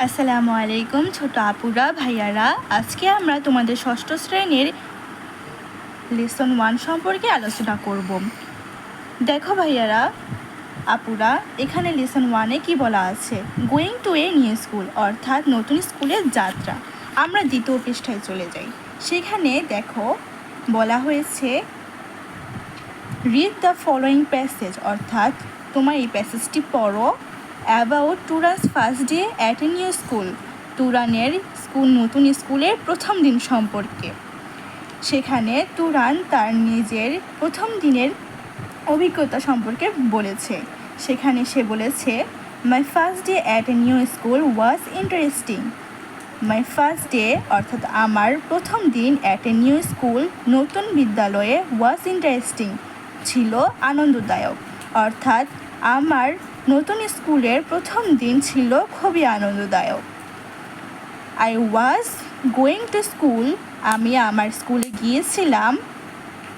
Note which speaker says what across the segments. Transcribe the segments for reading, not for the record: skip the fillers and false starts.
Speaker 1: আসসালামু আলাইকুম ছোট আপুরা ভাইয়ারা, আজকে আমরা তোমাদের ষষ্ঠ শ্রেণীর লেসন 1 সম্পর্কে আলোচনা করব। দেখো ভাইয়ারা আপুরা, এখানে লেসন 1-এ কি বলা আছে? Going to A new school, অর্থাৎ নতুন স্কুলের যাত্রা। আমরা দ্বিতীয় পৃষ্ঠায় চলে যাই। সেখানে দেখো বলা হয়েছে রিড দ্য ফলোয়িং প্যাসেজ, অর্থাৎ তোমার এই প্যাসেজটি পড়ো about Turan's first day at a new school, তুরানের নতুন স্কুলের প্রথম দিন সম্পর্কে। সেখানে তুরান তার নিজের প্রথম দিনের অভিজ্ঞতা সম্পর্কে বলেছে। সেখানে সে বলেছে, my first day at a new school was interesting. My first day অর্থাৎ আমার প্রথম দিন অ্যাট এ নিউ স্কুল, নতুন বিদ্যালয়ে, ওয়াজ ইন্টারেস্টিং ছিল আনন্দদায়ক, অর্থাৎ আমার নতুন স্কুলের প্রথম দিন ছিল খুবই আনন্দদায়ক। I was going to school, আমি আমার স্কুলে গিয়েছিলাম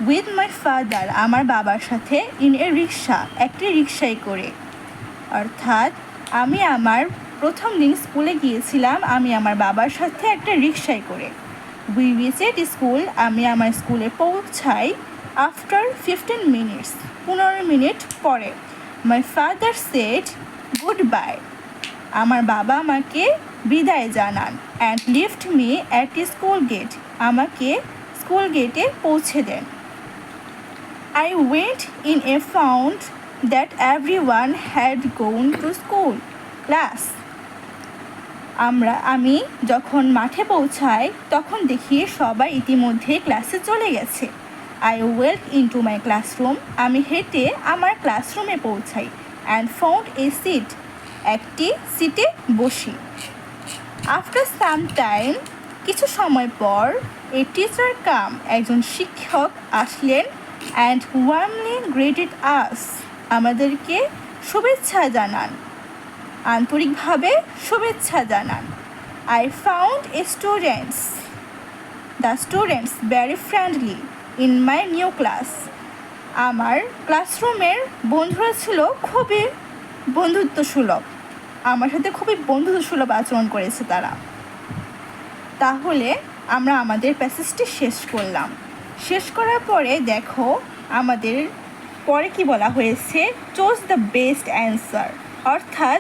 Speaker 1: উইথ মাই ফাদার, আমার বাবার সাথে, ইন এ রিক্সা, একটি রিক্সায় করে। অর্থাৎ আমি আমার প্রথম দিন স্কুলে গিয়েছিলাম আমি আমার বাবার সাথে একটা রিক্সায় করে। উই ভিজিট স্কুল, আমি আমার স্কুলে পৌঁছাই আফটার 15 মিনিটস, 15 মিনিট পরে। My father said good bye, আমার বাবা আমাকে বিদায় জানান। And lift me at school gate, আমাকে স্কুল গেটে পৌঁছে দেন। I went in a found that everyone had gone to school class, আমি যখন মাঠে পৌঁছাই তখন দেখি সবাই ইতিমধ্যে ক্লাসে চলে গেছে। আই ওয়েল্ক ইনটু মাই ক্লাসরুম, আমি হেঁটে আমার ক্লাসরুমে পৌঁছাই। অ্যান্ড ফাউন্ড এ সিট, একটি সিটে বসি। আফটার সাম টাইম, কিছু সময় পর, এ টিচার কাম, একজন শিক্ষক আসলেন। অ্যান্ড ওয়ার্মলি গ্রেটেড আস, আমাদেরকে শুভেচ্ছা জানান, আন্তরিকভাবে শুভেচ্ছা জানান। I found a the students very friendly in my new class, আমার ক্লাসরুমের বন্ধুরা ছিল খুবই বন্ধুত্বসুলভ, আমার সাথে খুবই বন্ধুত্বসুলভ আচরণ করেছে তারা। তাহলে আমরা আমাদের প্যাসেজটি শেষ করলাম। শেষ করার পরে দেখো আমাদের পরে কি বলা হয়েছে, চুজ দ্য বেস্ট অ্যান্সার, অর্থাৎ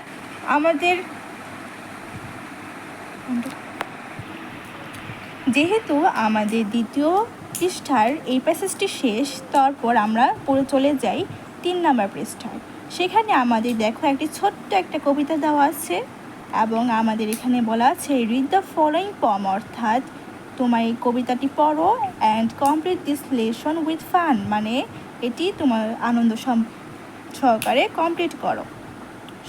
Speaker 1: যেহেতু আমাদের দ্বিতীয় পৃষ্ঠার এই প্যাসেজটি শেষ, তারপর আমরা পড়ে চলে যাই 3 নম্বর পৃষ্ঠায়। সেখানে আমাদের দেখো একটি ছোট্ট একটা কবিতা দেওয়া আছে এবং আমাদের এখানে বলা আছে রিড দ্য ফলোয়িং পম, অর্থাৎ তোমার এই কবিতাটি পড়ো and complete this lesson with fun, মানে এটি তোমার আনন্দ সহকারে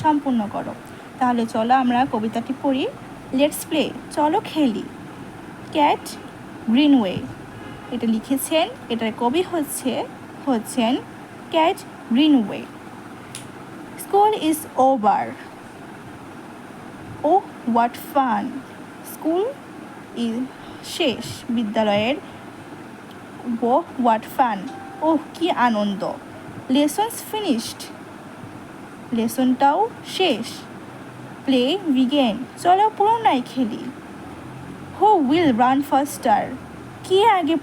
Speaker 1: সম্পূর্ণ করো। তাহলে চলো আমরা কবিতাটি পড়ি। লেটস প্লে, চলো খেলি। ক্যাট গ্রিনওয়ে, এটা লিখেছেন, এটার কবি হচ্ছেন Kate Greenaway. School is over, oh what fun, school is শেষ, বিদ্যালয়ের, ও হোয়াট ফান, ও কি আনন্দ। লেসনস ফিনিশড, লেসনটাও শেষ। প্লে বিগেন, চলো পুনরায় খেলি। হু উইল রান ফাস্টার, কে আগে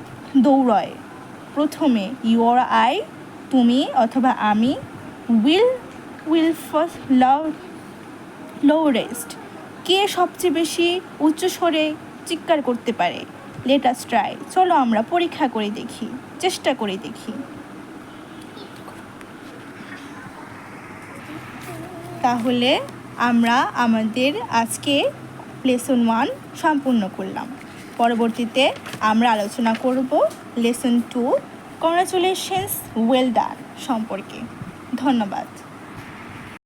Speaker 1: দৌড়য় প্রথমে। ইউর আই, তুমি অথবা আমি। উইল ফার্স্ট লাউডেস্ট, কে সবচেয়ে বেশি উচ্চস্বরে চিৎকার করতে পারে। লেট আস ট্রাই, চলো আমরা পরীক্ষা করে দেখি, চেষ্টা করে দেখি। তাহলে আমরা আমাদের আজকে লেসন 1 সম্পূর্ণ করলাম। পরবর্তীতে আমরা আলোচনা করব লেসন 2 কংগ্রাচুলেশনস ওয়েল ডান সম্পর্কে। ধন্যবাদ।